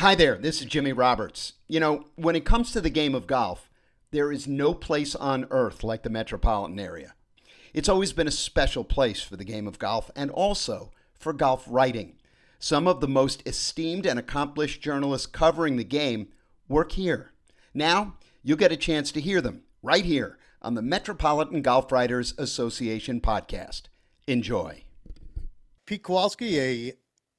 Hi there, this is Jimmy Roberts. When it comes to the game of golf, there is no place on earth like the metropolitan area. It's always been a special place for the game of golf and also for golf writing. Some of the most esteemed and accomplished journalists covering the game work here. Now, you'll get a chance to hear them right here on the Metropolitan Golf Writers Association podcast. Enjoy. Pete Kowalski, a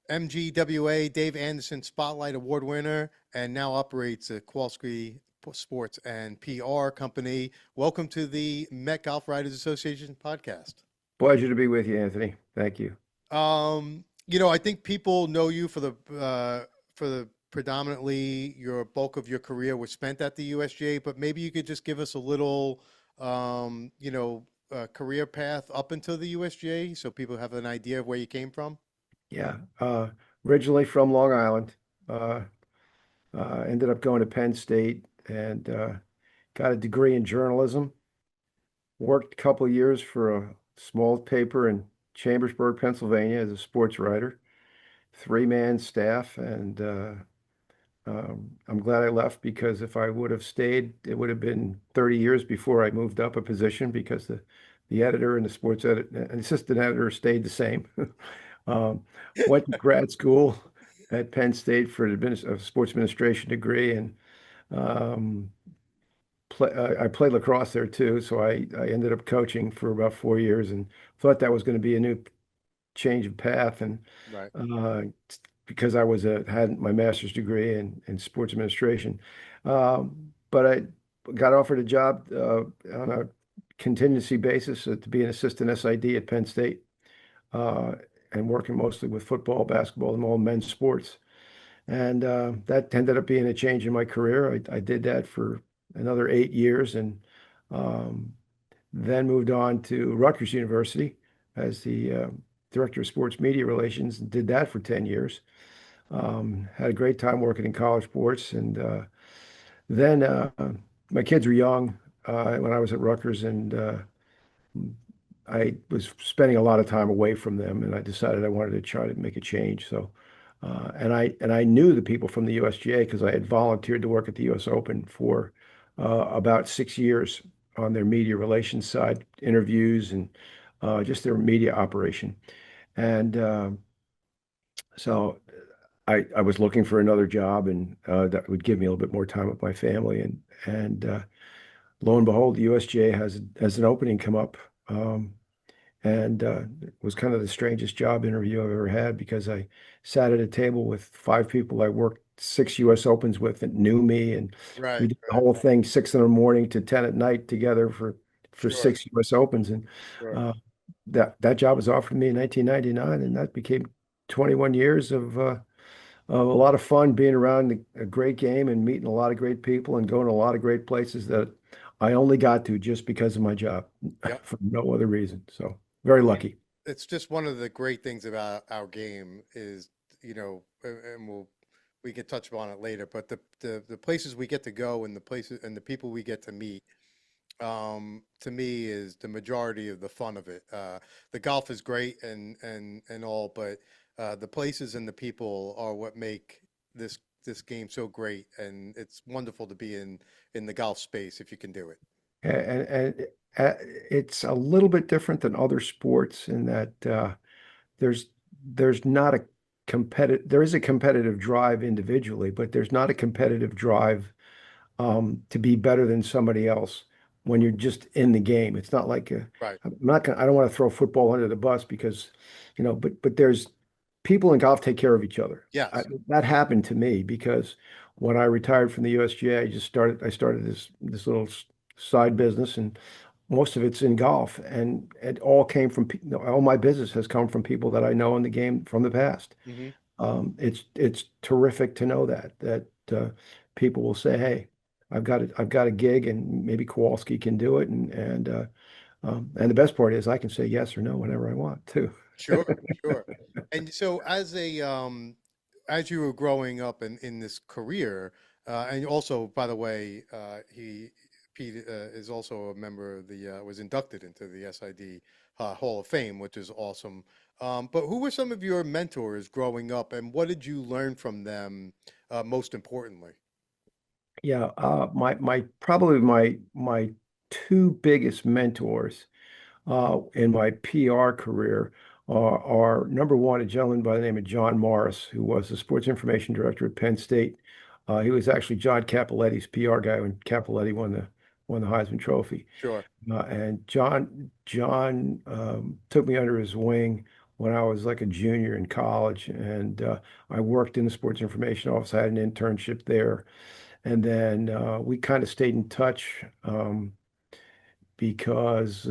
MGWA Dave Anderson Spotlight Award winner, and now operates a Kowalski Sports and PR company. Welcome to the Met Golf Writers Association podcast. Pleasure to be with you, Anthony. Thank you. I think people know you for the predominantly your bulk of your career was spent at the USGA, but maybe you could just give us a little, career path up into the USGA so people have an idea of where you came from. Yeah. Originally from Long Island. Ended up going to Penn State and got a degree in journalism. Worked a couple of years for a small paper in Chambersburg, Pennsylvania as a sports writer. 3-man staff, and I'm glad I left because if I would have stayed, it would have been 30 years before I moved up a position because the editor and the sports editor and assistant editor stayed the same. Went to grad school at Penn State for a sports administration degree, and I played lacrosse there too. So I ended up coaching for about 4 years and thought that was going to be a new change of path. And Right. because I had my master's degree in sports administration, but I got offered a job on a contingency basis to be an assistant SID at Penn State. And working mostly with football, basketball, and all men's sports. And that ended up being a change in my career. I did that for another 8 years and then moved on to Rutgers University as the director of sports media relations and did that for 10 years. Had a great time working in college sports. And then my kids were young when I was at Rutgers, and I was spending a lot of time away from them, and I decided I wanted to try to make a change. So, and I knew the people from the USGA because I had volunteered to work at the U.S. Open for about 6 years on their media relations side, interviews and just their media operation. And so I was looking for another job, and that would give me a little bit more time with my family. And lo and behold, the USGA has an opening come up. And it was kind of the strangest job interview I've ever had because I sat at a table with 5 people I worked 6 US Opens with that knew me, and we Right. did the whole thing 6 in the morning to 10 at night together for Sure. 6 US Opens. And Sure. that job was offered to me in 1999, and that became 21 years of a lot of fun being around a great game and meeting a lot of great people and going to a lot of great places that I only got to just because of my job Yep. for no other reason. So very lucky. It's just one of the great things about our game is, and we can touch on it later, but the places we get to go and the places and the people we get to meet, to me is the majority of the fun of it. The golf is great and all, but the places and the people are what make this game so great, and it's wonderful to be in the golf space if you can do it. And it's a little bit different than other sports in that there's not a there is a competitive drive individually, but there's not a competitive drive to be better than somebody else when you're just in the game. It's not like Right. I don't want to throw football under the bus because, but there's people in golf take care of each other. Yes. That happened to me because when I retired from the USGA, I started this little side business, and most of it's in golf, and it all came from all my business has come from people that I know in the game from the past. Hmm. It's terrific to know that people will say, "Hey, I've got a gig, and maybe Kowalski can do it," and the best part is I can say yes or no whenever I want to. Sure, sure. And so as you were growing up in this career, and also, by the way, Pete is also a member of was inducted into the SID Hall of Fame, which is awesome. But who were some of your mentors growing up, and what did you learn from them most importantly? Yeah, my probably my two biggest mentors in my PR career are number one, a gentleman by the name of John Morris, who was the sports information director at Penn State. He was actually John Cappelletti's PR guy when Cappelletti won the Heisman Trophy. Sure. And John took me under his wing when I was like a junior in college, and I worked in the sports information office. I had an internship there, and then we kind of stayed in touch. Because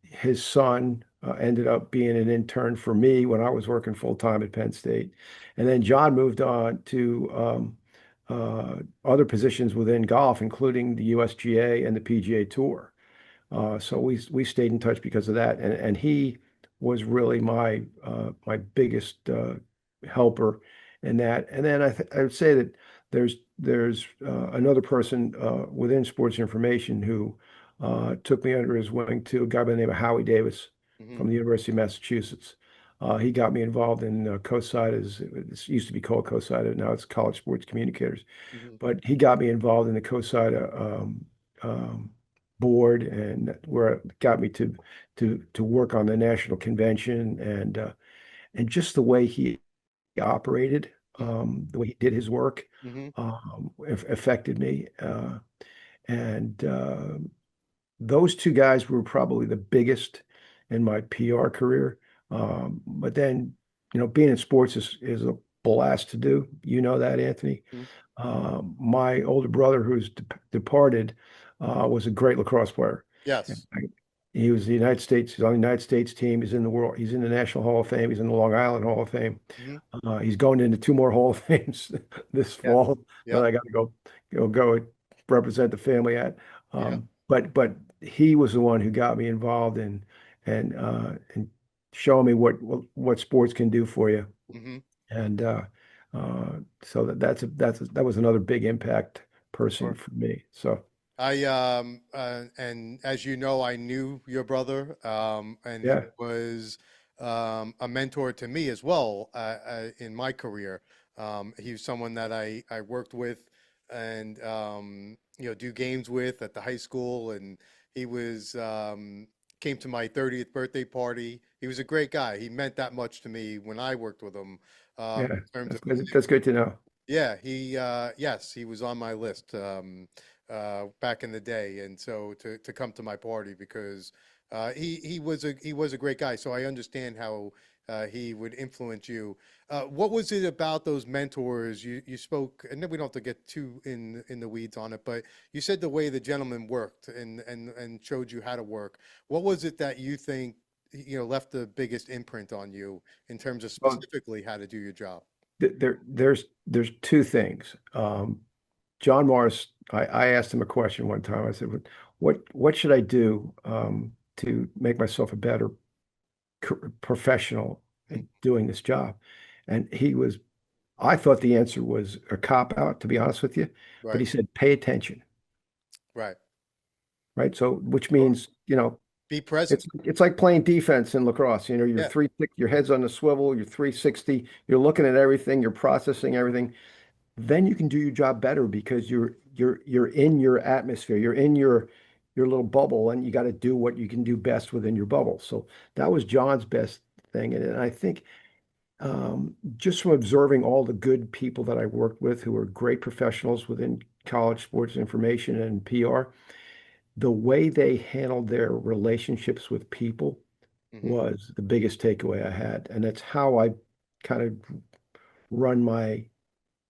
his son ended up being an intern for me when I was working full time at Penn State. And then John moved on to other positions within golf, including the USGA and the PGA Tour. So we stayed in touch because of that, and he was really my biggest helper in that. And then I would say that there's another person within sports information who took me under his wing too, a guy by the name of Howie Davis Hmm. from the University of Massachusetts. He got me involved in COSIDA, as it used to be called COSIDA, now it's College Sports Communicators. Hmm. But he got me involved in the COSIDA board, and where it got me to work on the national convention, and just the way he operated, the way he did his work, Hmm. affected me. And those two guys were probably the biggest in my PR career. But then, being in sports is a blast to do. You know that, Anthony. Hmm. My older brother, who's departed, was a great lacrosse player. And Yes. he was the United States, he's on the United States team. He's in the world, he's in the National Hall of Fame. He's in the Long Island Hall of Fame. Hmm. He's going into two more Hall of Fames this Yeah. fall that Yep. I got to go represent the family at. Yeah. But he was the one who got me involved in and showing me what sports can do for you. Hmm. And so that was another big impact person Sure. for me. So And as you know, I knew your brother, and he yeah, was a mentor to me as well in my career. He was someone that I worked with and do games with at the high school, and he was came to my 30th birthday party. He was a great guy. He meant that much to me when I worked with him yeah, in terms of that's good to know. yeah, yes, he was on my list back in the day, and so to come to my party because he was a great guy. So I understand how he would influence you. What was it about those mentors? You spoke, and then we don't have to get too in the weeds on it, but you said the way the gentleman worked and showed you how to work. What was it that you think left the biggest imprint on you in terms of Well, specifically how to do your job? there's two things. John Morris, I asked him a question one time. I said, what should I do to make myself a better professional at doing this job? And I thought the answer was a cop out, to be honest with you, but Right, he said, pay attention, right. right? So, which Sure. means, Be present. it's like playing defense in lacrosse. Yeah, your head's on the swivel, you're 360, you're looking at everything, you're processing everything. Then you can do your job better because you're in your atmosphere, you're in your little bubble, and you got to do what you can do best within your bubble. So that was John's best thing, and I think just from observing all the good people that I worked with who were great professionals within college sports information and PR, the way they handled their relationships with people hmm, was the biggest takeaway I had, and that's how I kind of run my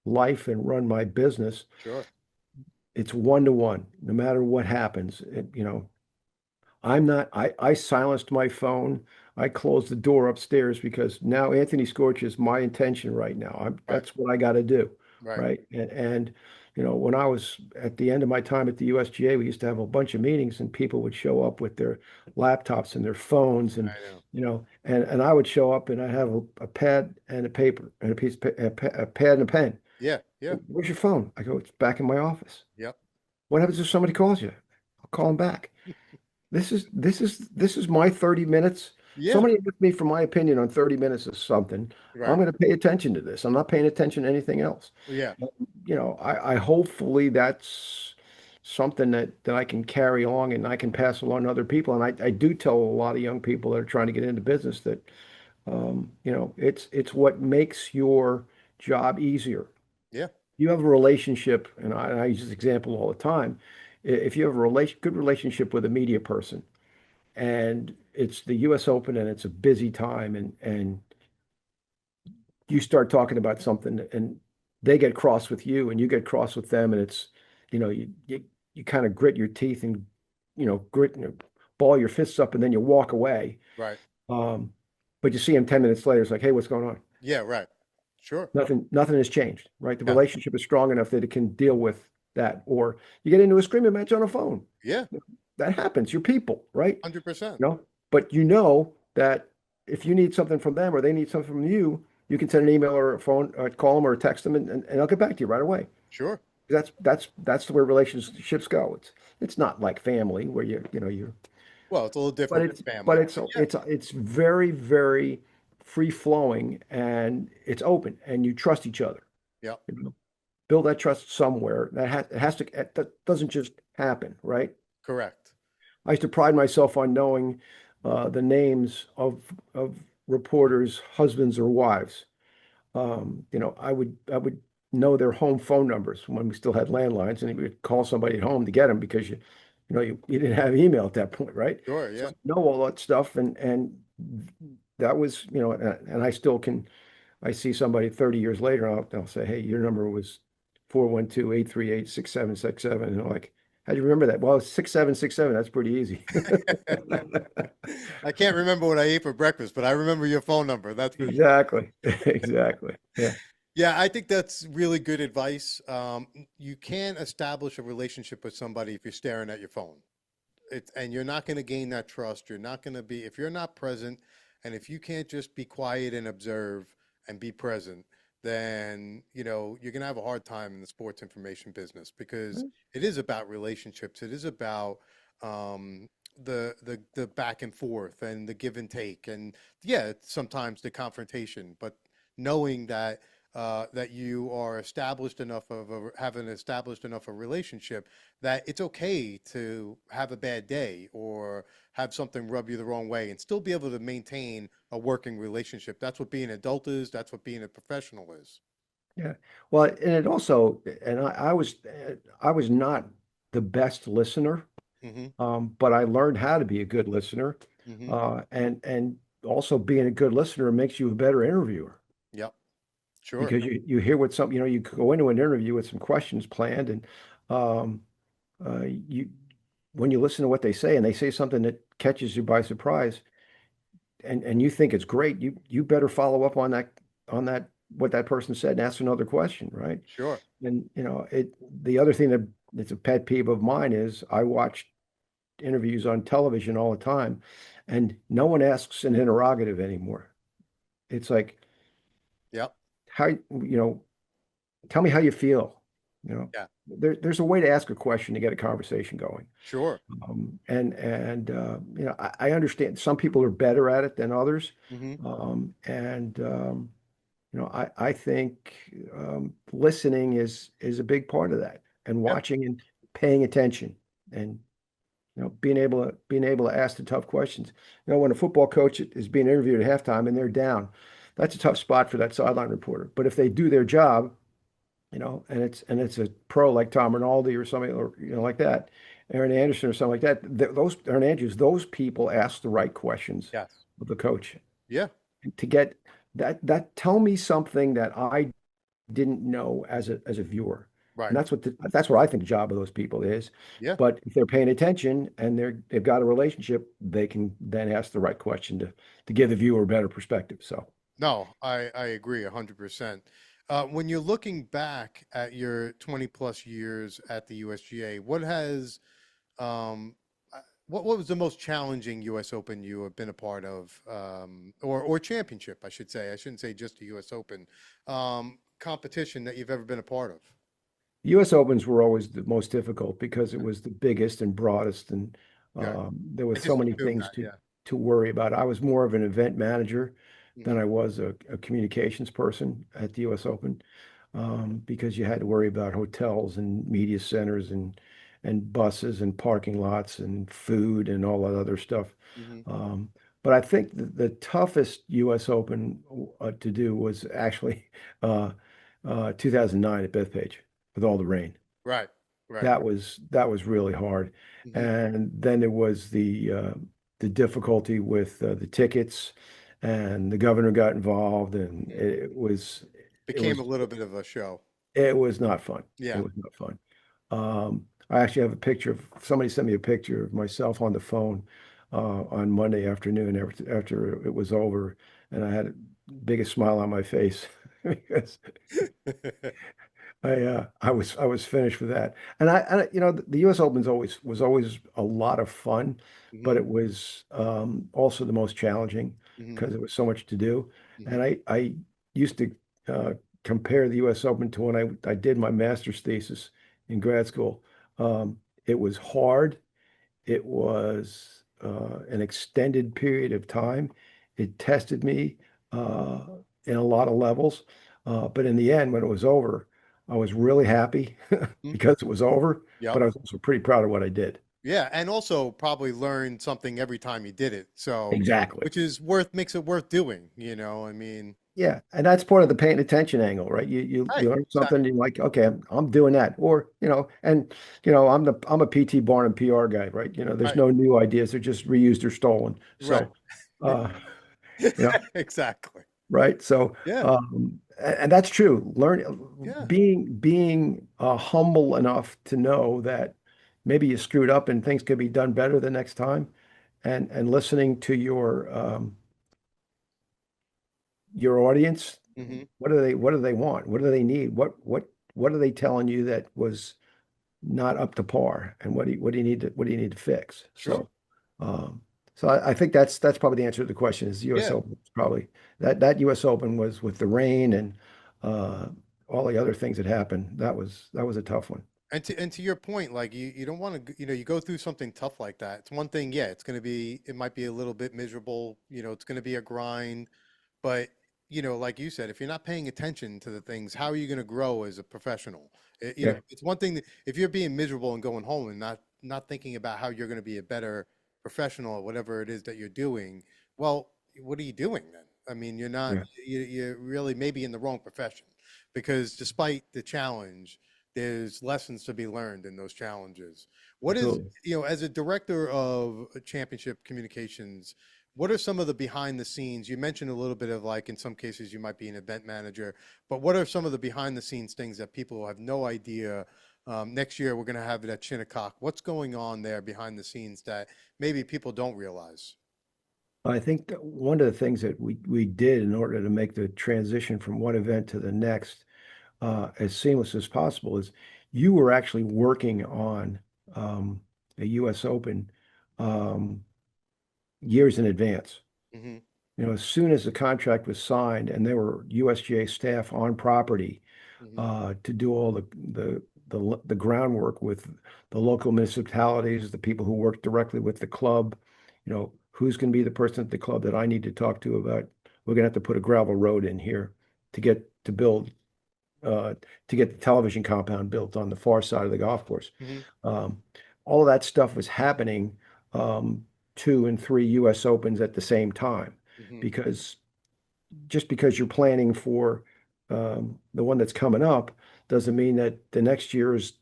life and run my business. sure. It's one to one, no matter what happens. I silenced my phone. I closed the door upstairs because now Anthony Scorch is my intention right now. Right, That's what I got to do. right. Right. And, when I was at the end of my time at the USGA, we used to have a bunch of meetings and people would show up with their laptops and their phones and, I know. and I would show up and I'd have a pad and a paper and a piece of a pad and a pen. Yeah, yeah, Where's your phone? I go, it's back in my office. yep. What happens if somebody calls you? I'll call them back. This is my 30 minutes Yeah, somebody asked me for my opinion on 30 minutes of something, I'm right. going to pay attention to this. I'm not paying attention to anything else. Yeah, And, I hopefully that's something that I can carry along and I can pass along to other people. And I do tell a lot of young people that are trying to get into business that, it's what makes your job easier. yeah, You have a relationship, and I use this example all the time. If you have a good relationship with a media person, and it's the U.S. Open, and it's a busy time, and you start talking about something, and they get cross with you, and you get cross with them, and it's, you kind of grit your teeth and grit and ball your fists up, and then you walk away. right. Um, but you see him 10 minutes later, it's like, hey, what's going on? Yeah, right. Sure. Nothing has changed, right? The Yeah, relationship is strong enough that it can deal with that. Or you get into a screaming match on a phone. yeah, That happens. You're people, right? 100%. But you know that if you need something from them or they need something from you, you can send an email or a phone, or call them or text them, and I'll get back to you right away. Sure. That's the way relationships go. It's not like family where you Well, it's a little but different it's than but family. it's it's very, very free flowing, and it's open, and you trust each other. Yeah, You know, build that trust somewhere. It has to, that doesn't just happen, right? correct. I used to pride myself on knowing the names of reporters, husbands or wives. I would know their home phone numbers when we still had landlines, and you would call somebody at home to get them because you didn't have email at that point, right? Sure. So Yeah. I know all that stuff, and that was, and I still can. I see somebody 30 years later, I'll say, hey, your number was 412-838-6767. And they're like, how'd you remember that? Well, it's 6767. That's pretty easy. I can't remember what I ate for breakfast, but I remember your phone number. That's for sure. Exactly. Exactly. Yeah. Yeah, I think that's really good advice. You can't establish a relationship with somebody if you're staring at your phone. And you're not going to gain that trust. You're not going to be, if you're not present, and if you can't just be quiet and observe and be present, then, you're going to have a hard time in the sports information business because it is about relationships. It is about the back and forth and the give and take. And yeah, sometimes the confrontation, but knowing that you are established enough having established enough a relationship that it's okay to have a bad day or have something rub you the wrong way and still be able to maintain a working relationship. That's what being an adult is. That's what being a professional is. Yeah. Well, and it also, and I was not the best listener, Hmm. but I learned how to be a good listener. Hmm. And also being a good listener makes you a better interviewer. Yep. Sure. Because you hear what you go into an interview with some questions planned, and um, you when you listen to what they say and they say something that catches you by surprise, and you think it's great, you better follow up on that what that person said and ask another question, right? Sure. And the other thing that it's a pet peeve of mine is I watch interviews on television all the time, and no one asks an interrogative anymore. It's like, Yep. how, tell me how you feel. Yeah. There's a way to ask a question to get a conversation going. Sure. I understand some people are better at it than others. Hmm. And I think listening is a big part of that, and Yeah. watching and paying attention, and being able to ask the tough questions. When a football coach is being interviewed at halftime and they're down, that's a tough spot for that sideline reporter. But if they do their job, and it's a pro like Tom Rinaldi or somebody, or like that, Aaron Anderson or something like that. Those Aaron Andrews, those people ask the right questions Yes. of the coach Yeah. to get that tell me something that I didn't know as a viewer. And Right. that's what I think the job of those people is. Yeah. But if they're paying attention and they've got a relationship, they can then ask the right question to give the viewer a better perspective. So. No, I agree 100%. When you're looking back at your 20 plus years at the USGA, um, what was the most challenging US Open you have been a part of, or championship, I should say. I shouldn't say just the US Open, competition that you've ever been a part of. U.S. Opens were always the most difficult because it was the biggest and broadest, and Okay. there I was so just many assumed things that, to yeah. to worry about. I was more of an event manager than Hmm. I was a communications person at the U.S. Open, because you had to worry about hotels and media centers and buses and parking lots and food and all that other stuff. Hmm. Um, but I think the toughest U.S. Open to do was actually uh, 2009 at Bethpage with all the rain. Right. Right. That was really hard. Hmm. And then there was the difficulty with the tickets, and the governor got involved, and Hmm. it Became a was little bit of a show. it was not fun. It Yeah. was not fun. I actually have a picture of somebody sent me a picture of myself on the phone on Monday afternoon after it was over, and I had the biggest smile on my face because I was finished with that. The U.S. Open's always a lot of fun, but Hmm. it was also the most challenging Hmm. because there was so much to do. And Hmm. I used to uh, compare the U.S. Open to when I did my master's thesis in grad school. Um, it was hard. It was an extended period of time. It tested me uh, in a lot of levels. But in the end, when it was over, I was really happy because it was over, but Yep. I was also pretty proud of what I did. Yeah, and also probably learned something every time you did it. So, Exactly. which is worth makes it worth doing, you know? I mean, Yeah, and that's part of the paying attention angle, right? You right. learn something, Exactly. you're like, okay, I'm doing that, or and I'm a PT Barnum and PR guy, right? There's Right. no new ideas; they're just reused or stolen. Right. So, you know, Exactly. right? So, Yeah. and that's true. Yeah. Being humble enough to know that maybe you screwed up and things could be done better the next time, and listening to your audience. Hmm. What do they want? What do they need? What are they telling you that was not up to par? And what do you need to fix? Sure. Um, so I think that's probably the answer to the question is the US Yeah. Open. It's probably that US Open was with the rain and uh, all the other things that happened. That was a tough one. And to your point, like you don't want to, you go through something tough like that. It's one thing, yeah, it might be a little bit miserable, it's going to be a grind, but like you said, if you're not paying attention to the things, how are you going to grow as a professional? Yeah, It's one thing that if you're being miserable and going home and not thinking about how you're going to be a better professional or whatever it is that you're doing, well, what are you doing then? I mean, you're not, yeah, you're really maybe in the wrong profession because despite the challenge, there's lessons to be learned in those challenges. What is, absolutely. as a director of championship communications, what are some of the behind the scenes? You mentioned a little bit of like in some cases you might be an event manager, but what are some of the behind the scenes things that people have no idea? Next year we're going to have it at Shinnecock. What's going on there behind the scenes that maybe people don't realize? I think that one of the things that we did in order to make the transition from one event to the next as seamless as possible is you were actually working on um, a U.S. Open um, years in advance. Hmm. As soon as the contract was signed and there were USGA staff on property Hmm. to do all the groundwork with the local municipalities, the people who work directly with the club, who's going to be the person at the club that I need to talk to about, we're going to have to put a gravel road in here to get to build uh, to get the television compound built on the far side of the golf course. Hmm. Um, all of that stuff was happening 2 and 3 U.S. Opens at the same time Hmm. because just because you're planning for the one that's coming up doesn't mean that the next year is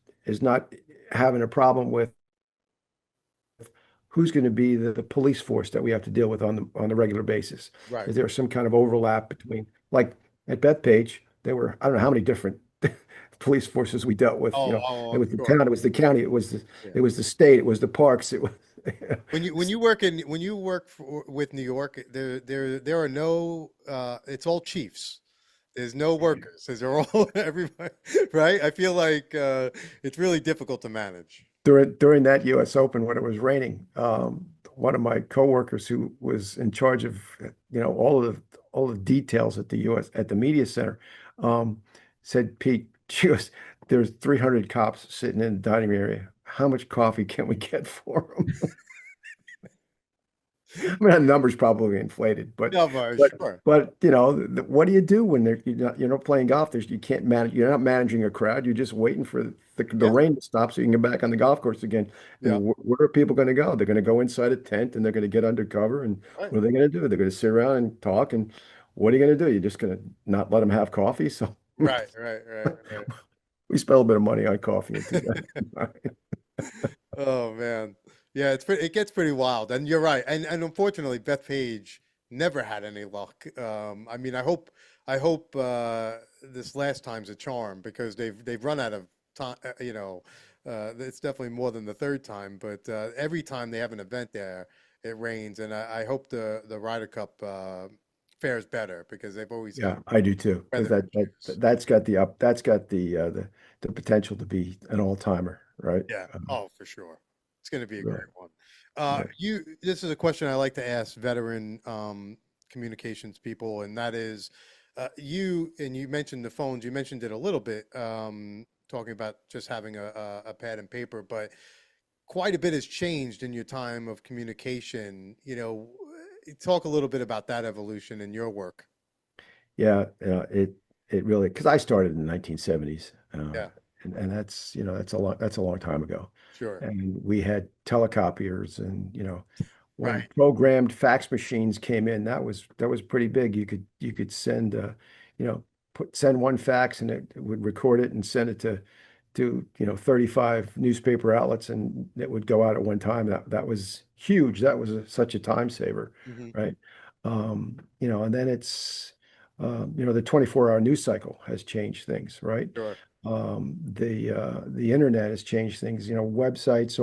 not having a problem with who's going to be the police force that we have to deal with on the regular basis. Right. Is there some kind of overlap between, like at Bethpage, there were I don't know how many different police forces we dealt with. Oh, oh, It I'm was the sure. town, it was the county, it was the Yeah. it was the state, it was the parks, it was When you work with New York, there are no it's all chiefs. There's no workers. They're all everybody, right? I feel like it's really difficult to manage. during that U.S. Open when it was raining. One of my coworkers who was in charge of all the details at the media center said, Pete, she goes, there's 300 cops sitting in the dining area. How much coffee can we get for them? I mean, that number's probably inflated, No, but but sure. but you know, what do you do when you're not playing golf? You can't manage. You're not managing a crowd. You're just waiting for the Yeah, rain to stop so you can get back on the golf course again. yeah, And where are people going to go? They're going to go inside a tent and they're going to get undercover. And right, what are they going to do? They're going to sit around and talk. And what are you going to do? You're just going to not let them have coffee. So right. we spent a bit of money on coffee in 2009. Oh man. Yeah, it gets pretty wild. And you're right. And unfortunately, Beth Page never had any luck. I mean, I hope this last time's a charm because they've run out of time, it's definitely more than the third time, but every time they have an event there, it rains and I hope the Ryder Cup fares better because they've always had Yeah, I do too, because weather issues. that's got the potential to be an all-timer, right? Yeah. Oh, for sure. It's going to be a Right. great one. Yeah. This is a question I like to ask veteran communications people, and that is, you mentioned the phones. You mentioned it a little bit, talking about just having a pad and paper, but quite a bit has changed in your time of communication. Talk a little bit about that evolution in your work. Yeah, it really because I started in the 1970s, Yeah. and that's that's a long time ago, Sure. and we had telecopiers, and when Right. programmed fax machines came in, that was pretty big. You could send you know send one fax and it would record it and send it to 35 newspaper outlets, and it would go out at one time. That was huge. That was such a time saver, Hmm. right? And then the 24-hour news cycle has changed things, right? Sure. The internet has changed things. Websites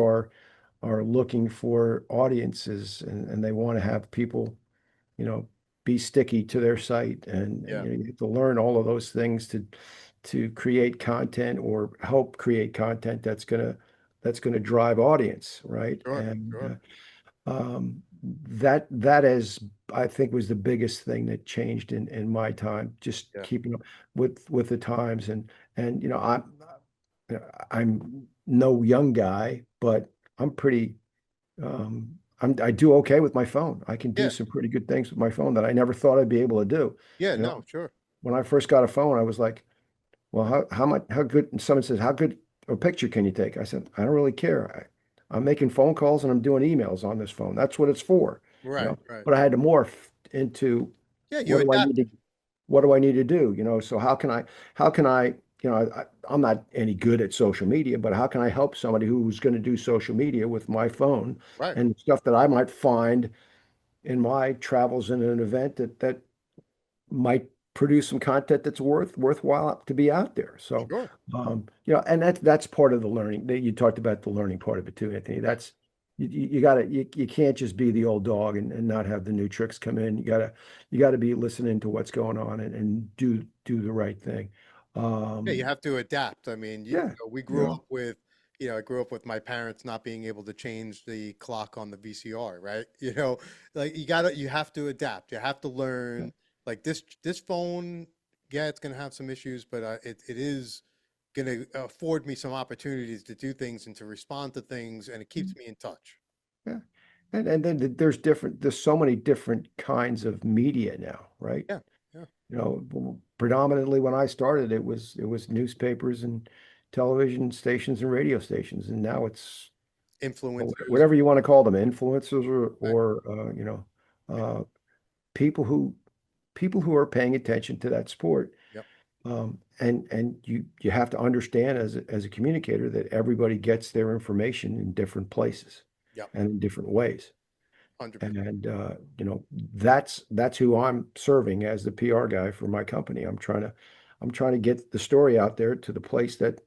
are looking for audiences, and they want to have people, you know, be sticky to their site, and Yeah. you have to learn all of those things to create content or help create content that's gonna drive audience, right? Sure. Sure. And that is, I think, was the biggest thing that changed in my time, just Yeah. keeping up with the times. And I'm no young guy, but I'm pretty I do okay with my phone. I can do Yeah. some pretty good things with my phone that I never thought I'd be able to do. Yeah. You know, No. Sure. when I first got a phone, I was like, well, how good, and someone says, how good a picture can you take? I said, I don't really care. I'm making phone calls and I'm doing emails on this phone. That's what it's for, you Right. know. Right. But I had to morph into Yeah. You what do I need adapt. to what do I need to do? So how can I, I'm not any good at social media, but how can I help somebody who's going to do social media with my phone Right. and stuff that I might find in my travels in an event that might produce some content that's worthwhile to be out there. So, Sure. and that's part of the learning that you talked about, the learning part of it too, Anthony. That's you gotta you can't just be the old dog and not have the new tricks come in. You gotta be listening to what's going on and do the right thing. Yeah, you Um, have to adapt. I mean, yeah, we you grew know, up with, I grew up with my parents not being able to change the clock on the VCR, right? Like you have to adapt. You have to yeah, learn. Like this phone, yeah, it's gonna have some issues, but it is gonna afford me some opportunities to do things and to respond to things, and it keeps me in touch. yeah. And then there's so many different kinds of media now, right? Yeah, yeah. Predominantly when I started, it was newspapers and television stations and radio stations, and now it's Influencers. whatever you want to call them, influencers or Right. uh, people who are paying attention to that sport. Yep. And you have to understand as a communicator that everybody gets their information in different places Yep. and in different ways. 100%. And that's who I'm serving as the PR guy for my company. I'm trying to get the story out there to the place that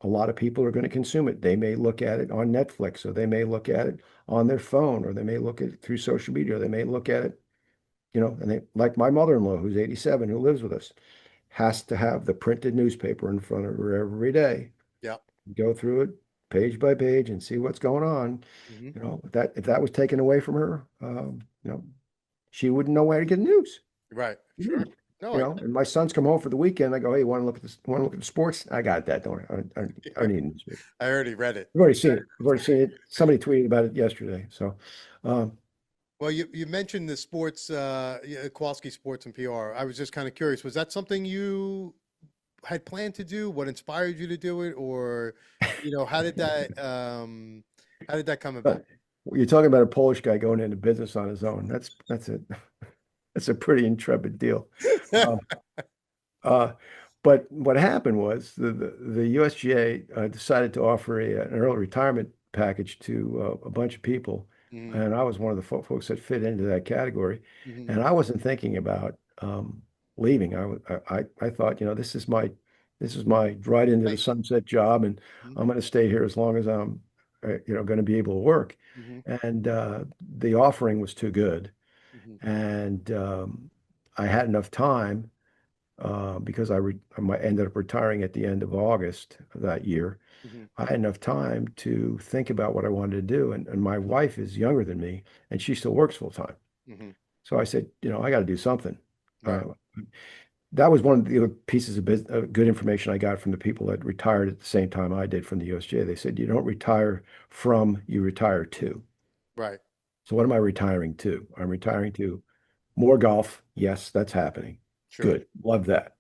a lot of people are going to consume it. They may look at it on Netflix, or they may look at it on their phone, or they may look at it through social media, or they may look at it, and they, like my mother-in-law, who's 87, who lives with us, has to have the printed newspaper in front of her every day, Yep. go through it page by page and see what's going on. Hmm. If that was taken away from her, she wouldn't know where to get news. Right. She Sure. wouldn't. No, I And my sons come home for the weekend. I go, hey, want to look at this? Want to look at the sports? I got that. Don't worry. I don't need a newspaper. I already read it. I've already seen it. I've already seen it. Somebody tweeted about it yesterday. So, um, Well, you mentioned the sports, yeah, Kowalski Sports and PR. I was just kind of curious. Was that something you had planned to do? What inspired you to do it, or how did that come about? But you're talking about a Polish guy going into business on his own. That's a that's a pretty intrepid deal. Uh, uh, but what happened was the USGA decided to offer an early retirement package to a bunch of people, Hmm. and I was one of the folks that fit into that category. Hmm. And I wasn't thinking about leaving. I thought, this is my right into the Right. sunset job, and Hmm. I'm going to stay here as long as I'm going to be able to work. Hmm. And the offering was too good, Hmm. and I had enough time because I might ended up retiring at the end of August of that year. Hmm. I had enough time to think about what I wanted to do. And my wife is younger than me, and she still works full time. Hmm. So I said, I got to do something. Right. Uh, that was one of the other pieces of good information I got from the people that retired at the same time I did from the USGA. They said, you don't retire from, you retire to. Right. So what am I retiring to? I'm retiring to more golf. Yes, that's happening. Sure. Good. Love that.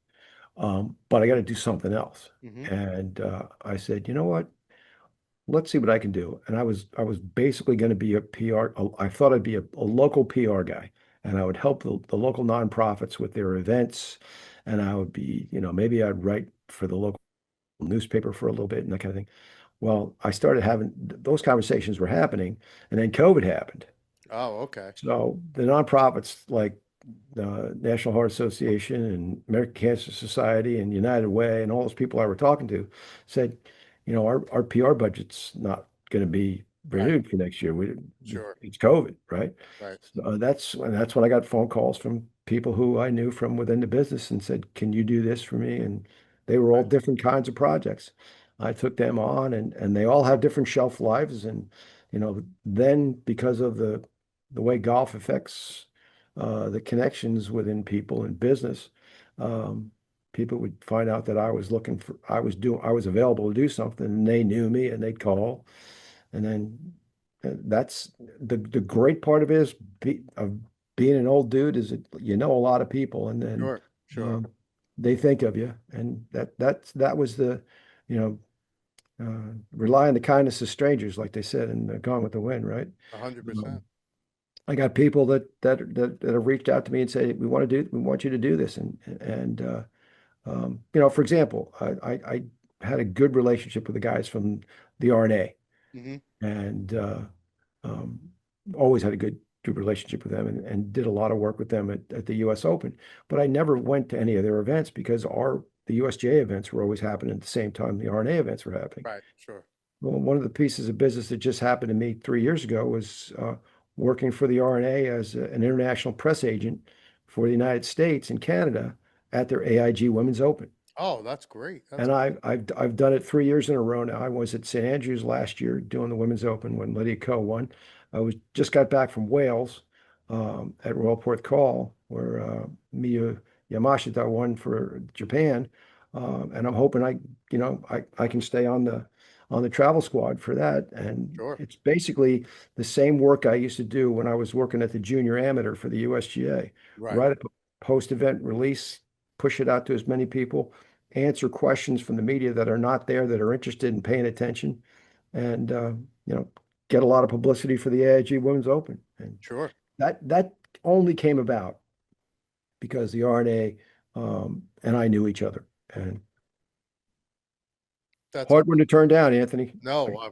But I got to do something else. Hmm. And I said, you know what? Let's see what I can do. And I was basically going to be a PR. I thought I'd be a local PR guy, and I would help the local nonprofits with their events. And I would be, maybe I'd write for the local newspaper for a little bit and that kind of thing. Well, I started having those conversations were happening, and then COVID happened. Oh, okay. So the nonprofits like the National Heart Association and American Cancer Society and United Way and all those people I were talking to said, our PR budget's not going to be Right. renewed for next year. Sure. It's COVID, right? Right. So that's when I got phone calls from people who I knew from within the business and said, "Can you do this for me?" And they were all Right. different kinds of projects. I took them on, and they all have different shelf lives. And then because of the way golf affects the connections within people and business, um, people would find out that I was available to do something, and they knew me, and they'd call, and then that's the great part of it is of being an old dude is that you know a lot of people, and then Sure. Sure. um, they think of you, and that was the you know rely on the kindness of strangers, like they said in Gone with the Wind, right? 100%. Um, I got people that have reached out to me and say we want you to do this, and for example, I had a good relationship with the guys from the RNA, Hmm. and um, always had a good relationship with them, and did a lot of work with them at the U.S. Open. But I never went to any of their events because the USGA events were always happening at the same time the RNA events were happening. Right. Sure. Well, one of the pieces of business that just happened to me 3 years ago was working for the RNA as an international press agent for the United States and Canada at their AIG Women's Open. Oh, that's great. That's And I've done it 3 years in a row now. I was at St Andrews last year doing the Women's Open when Lydia Ko won. I was just got back from Wales at Royal Port Call where Miyu Yamashita won for Japan, and I'm hoping I can stay on the travel squad for that. And sure. it's basically the same work I used to do when I was working at the junior amateur for the USGA. Right. Write a post-event release, push it out to as many people, answer questions from the media that are not there, that are interested in paying attention, and you know, get a lot of publicity for the AIG Women's Open. And Sure. that only came about because the RNA and I knew each other. And That's hard one to turn down, Anthony. no, You know,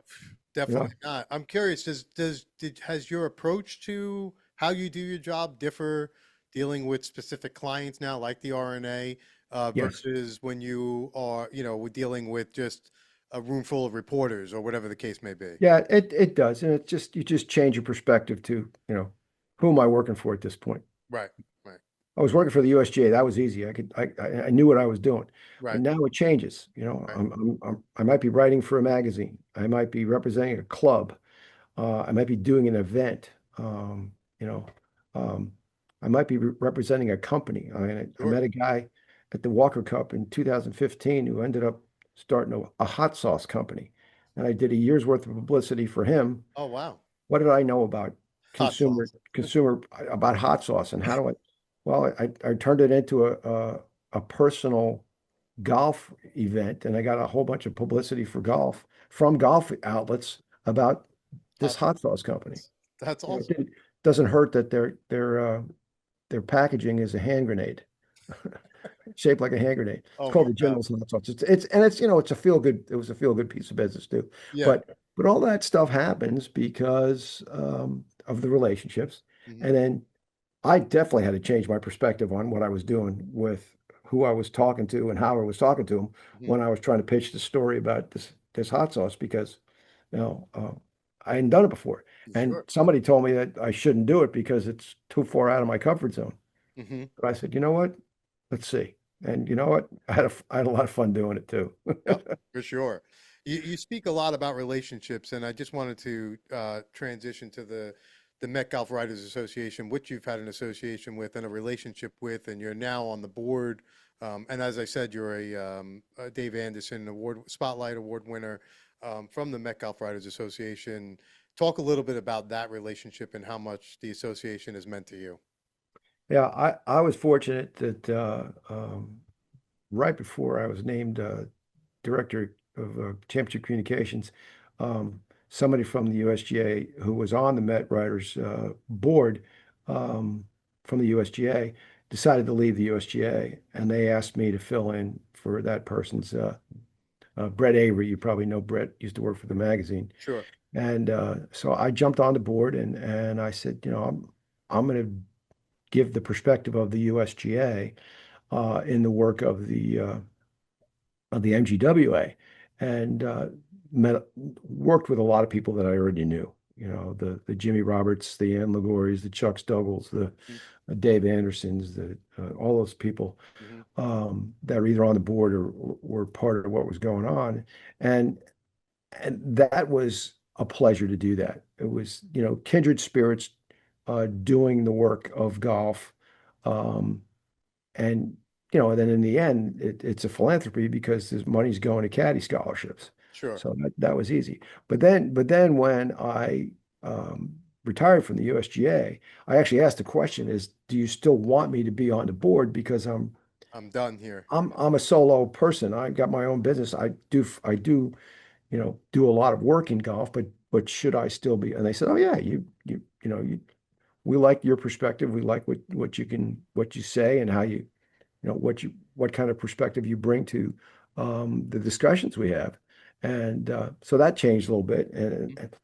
definitely not. I'm curious, has your approach to how you do your job differ dealing with specific clients now, like the RNA, yes. versus when you are, dealing with just a room full of reporters or whatever the case may be? Yeah, it does. And you just change your perspective to, who am I working for at this point? Right, right, I was working for the USGA. That was easy. I knew what I was doing. But right, now it changes. right. I might be writing for a magazine. I might be representing a club. I might be doing an event. You know, um, I might be representing a company. I Sure. met a guy at the Walker Cup in 2015 who ended up starting a hot sauce company, and I did a year's worth of publicity for him. Oh, wow. What did I know about Hot consumer sauce. consumer about hot sauce and how do I well I turned it into a personal golf event and I got a whole bunch of publicity for golf from golf outlets about this Hot hot sauce company. sauce. That's You know, awesome. it doesn't hurt that their packaging is a hand grenade shaped like a hand grenade. It's Oh called my the God. General's hot sauce. It's and it's it's a feel good. It was a feel good piece of business too. Yeah. But all that stuff happens because of the relationships. Hmm. And then I definitely had to change my perspective on what I was doing with who I was talking to and how I was talking to them Hmm. when I was trying to pitch the story about this hot sauce because you know I hadn't done it before. And Sure. somebody told me that I shouldn't do it because it's too far out of my comfort zone. Hmm. But I said, you know what? Let's see. And you know what? I had a lot of fun doing it too. Yep, for sure. You speak a lot about relationships, and I just wanted to transition to the Met Golf Writers Association, which you've had an association with and a relationship with, and you're now on the board. And as I said, you're a Dave Anderson Award Spotlight Award winner from the Met Golf Writers Association. Talk a little bit about that relationship and how much the association has meant to you. Yeah, I was fortunate that right before I was named director of Championship Communications, somebody from the USGA who was on the Met Writers board from the USGA decided to leave the USGA, and they asked me to fill in for that person's Brett Avery. You probably know Brett used to work for the magazine, Sure. and so I jumped on the board and I said, I'm going to give the perspective of the USGA in the work of the MGWA, and worked with a lot of people that I already knew. The Jimmy Roberts, the Ann Ligoris, the Chuck Stogels, the Dave Andersons, the all those people Mm-hmm. that were either on the board or were part of what was going on, and that was a pleasure to do that. It was, kindred spirits doing the work of golf. Um, and, and then in the end, it's a philanthropy because this money's going to caddy scholarships. Sure. So that was easy. But then when I retired from the USGA, I actually asked the question is, do you still want me to be on the board? Because I'm done here. I'm a solo person. I got my own business. I do do a lot of work in golf, but should I still be? And they said, oh yeah, we like your perspective. We like what you say and how what kind of perspective you bring to the discussions we have. And so that changed a little bit,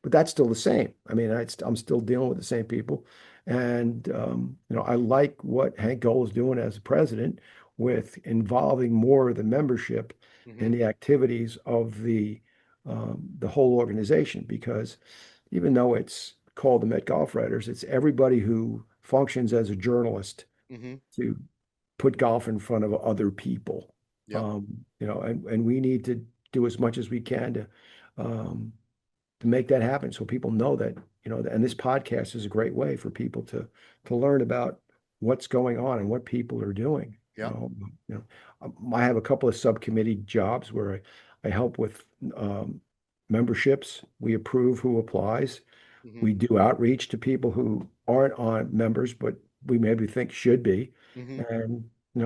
but that's still the same. I mean, I'm still dealing with the same people, and I like what Hank Gold is doing as president with involving more of the membership Hmm. in the activities of the whole organization. Because even though it's called the Met Golf Writers, it's everybody who functions as a journalist Hmm. to put golf in front of other people. Yep. And we need to do as much as we can um, to make that happen so people know that, and this podcast is a great way for people to learn about what's going on and what people are doing. Yep. I have a couple of subcommittee jobs where I help with memberships. We approve who applies. Hmm. We do outreach to people who aren't on members, but we maybe think should be. Hmm. And, we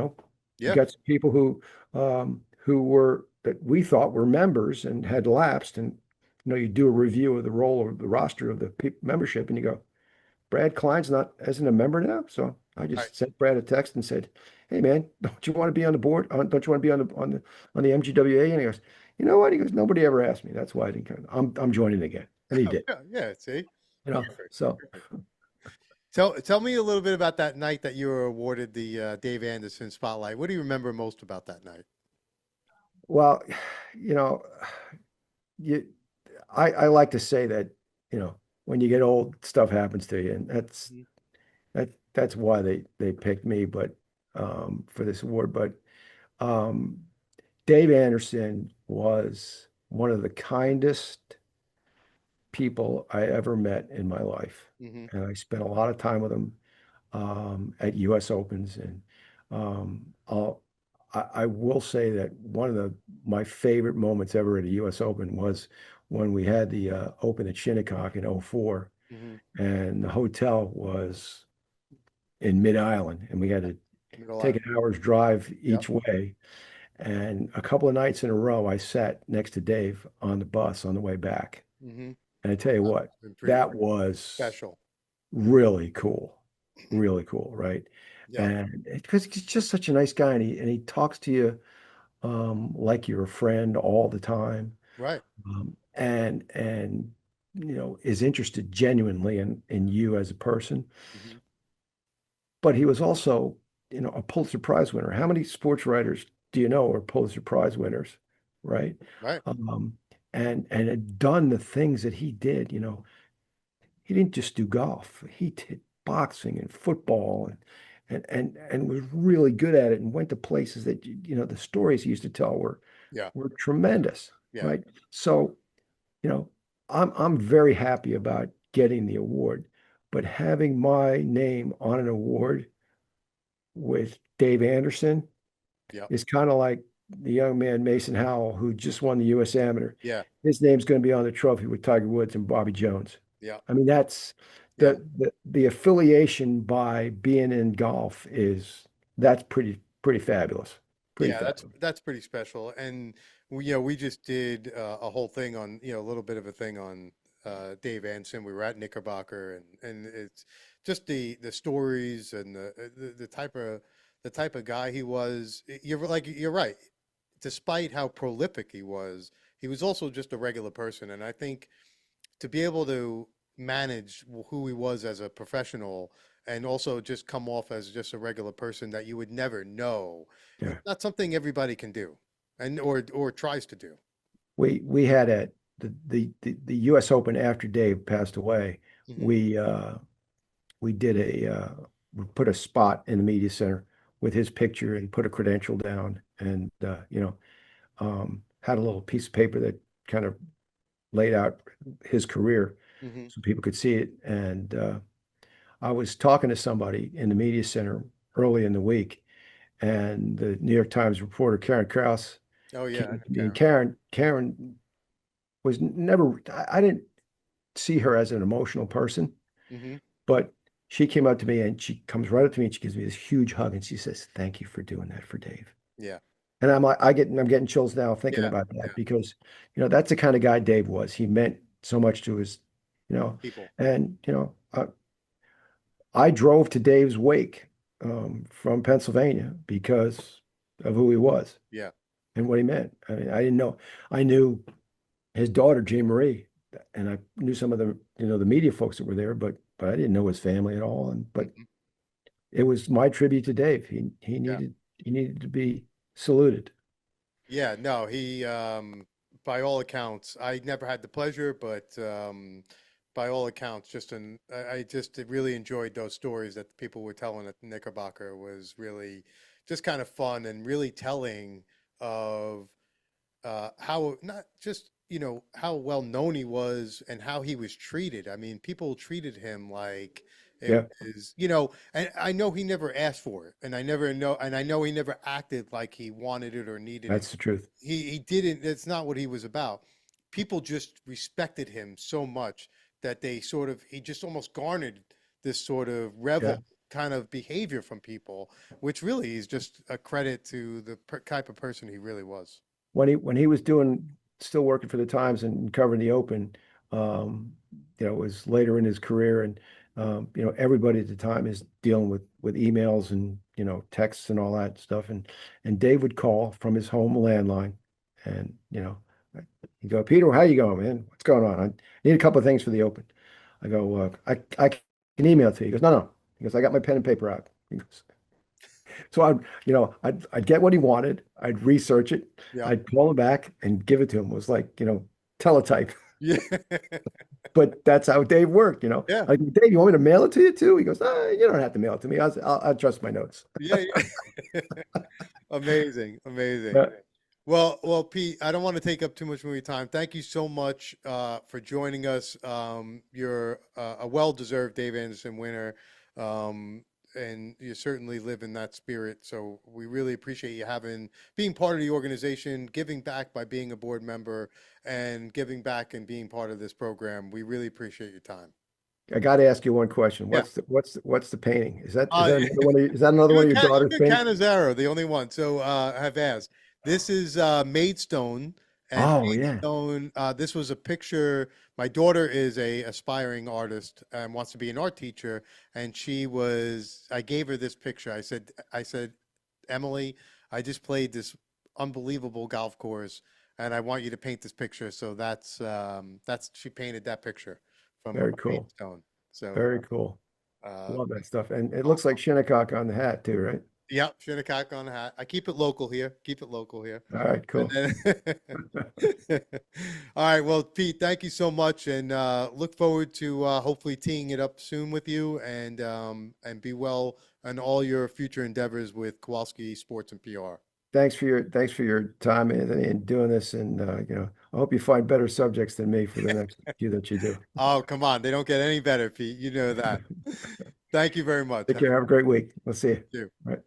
Yeah. got some people who were that we thought were members and had lapsed. And, you do a review of the role or the roster of the membership and you go, Brad Klein's not isn't a member now. So I Right. just sent Brad a text and said, hey man, don't you want to be on the board? Don't you want to be on the MGWA? And he goes, you know what? He goes, nobody ever asked me. That's why I didn't come. I'm joining again. And he Oh, did. yeah. Yeah. See. Perfect. So Perfect. Tell me a little bit about that night that you were awarded the Dave Anderson Spotlight. What do you remember most about that night? well, you know, you I like to say that, when you get old, stuff happens to you. And Mhm. that's why they picked me, but for this award. But um Dave Anderson was one of the kindest people I ever met in my life. Mhm. And I spent a lot of time with him at US Opens. And I will say that one of my favorite moments ever at a US Open was when we had the Open at Shinnecock in '04. Hmm. and the hotel was in Mid Island, and we had to Middle take Island. an hour's drive Yep. each way. And a couple of nights in a row, I sat next to Dave on the bus on the way back. Hmm. And I tell you what, Been pretty that was special. really cool, really cool, right? Yep. And because he's just such a nice guy, and he talks to you like you're a friend all the time, Right. and is interested genuinely in you as a person. Hmm. But he was also, a Pulitzer Prize winner. How many sports writers do you know are Pulitzer Prize winners, right? Right. Um, and had done the things that he did. He didn't just do golf. He did boxing and football and was really good at it and went to places that the stories he used to tell Yeah. were tremendous, Yeah. right? So, you know, I'm very happy about getting the award, but having my name on an award with Dave Anderson Yep. is kind of like the young man Mason Howell who just won the U.S. Amateur. Yeah. His name's going to be on the trophy with Tiger Woods and Bobby Jones. Yeah. I mean, that's Yeah. the affiliation by being in golf that's pretty fabulous. Pretty Yeah, fabulous. that's pretty special. And we just did a whole thing on, a little bit of a thing on Dave Anson. We were at Knickerbocker, and it's just the stories and the type of guy he was. You're right. Despite how prolific he was also just a regular person. And I think to be able to manage who he was as a professional and also just come off as just a regular person that you would never know, Yeah. it's not something everybody can do and or tries to do. We had the U.S. Open after Dave passed away. Hmm. We did we put a spot in the media center with his picture and put a credential down and had a little piece of paper that kind of laid out his career Hmm. so people could see it. And I was talking to somebody in the media center early in the week, and the New York Times reporter Karen Kraus Oh yeah, I came know to me, and Karen. Karen was never. I didn't see her as an emotional person, Hmm. but she came up to me and she comes right up to me and she gives me this huge hug and she says, "Thank you for doing that for Dave." Yeah, And I'm getting chills now thinking yeah, about that yeah. because, that's the kind of guy Dave was. He meant so much to his, People. and, I drove to Dave's wake from Pennsylvania because of who he was Yeah. and what he meant. I mean, I didn't know. I knew his daughter, Jean Marie, and I knew some of the media folks that were there, but I didn't know his family at all. But Hmm. it was my tribute to Dave. He Yeah. needed to be saluted. Yeah, no, by all accounts, I never had the pleasure, but by all accounts, I just really enjoyed those stories that the people were telling at the Knickerbocker was really just kind of fun and really telling of how not just how well known he was and how he was treated. I mean, people treated him like it Yeah, was, and I know he never asked for it, and I know he never acted like he wanted it or needed it. that's the truth. He didn't. That's not what he was about. People just respected him so much that he just almost garnered this sort of Yeah. revel kind of behavior from people, which really is just a credit to the type of person he really was. When he was doing still working for the Times and covering the Open, it was later in his career, and everybody at the time is dealing with emails and texts and all that stuff, and Dave would call from his home landline, and he'd go, Peter, how you going, man? What's going on? I need a couple of things for the Open. I go, I can email it to you. He goes, no. He goes, I got my pen and paper out. He goes, so I'd get what he wanted. I'd research it. Yeah. I'd call him back and give it to him. It was like, teletype. Yeah. But that's how Dave worked. Yeah. Like, Dave, you want me to mail it to you too? He goes, you don't have to mail it to me. I'll trust my notes. Yeah. Yeah. Amazing. Amazing. Yeah. Well, Pete, I don't want to take up too much of your time. Thank you so much for joining us. You're a well-deserved Dave Anderson winner, and you certainly live in that spirit. So we really appreciate you being part of the organization, giving back by being a board member, and giving back and being part of this program. We really appreciate your time. I got to ask you one question. Yeah. What's the painting? Is Uh, that another one is that another one of your daughter's you're paintings? Canizaro, the only one. So I have asked. This is Maidstone, and Oh yeah, Maidstone. This was a picture. My daughter is a aspiring artist and wants to be an art teacher, and she was. I gave her this picture. I said, Emily, I just played this unbelievable golf course, and I want you to paint this picture. So that's she painted that picture from very cool. Maidstone. So. Very cool. Uh, Love that stuff. And it looks awesome. like Shinnecock on the hat too, right? Yep, Shinnecock on the hat. I keep it local here. Keep it local here. All right, And cool. then, all right. Well, Pete, thank you so much, and look forward to hopefully teeing it up soon with you, and be well in all your future endeavors with Kowalski Sports and PR. Thanks for your time, Anthony, and doing this. And I hope you find better subjects than me for the next few that you do. Oh, come on, they don't get any better, Pete. You know that. Thank you very much. Take care. Have a great week. We'll see you. You too. All right.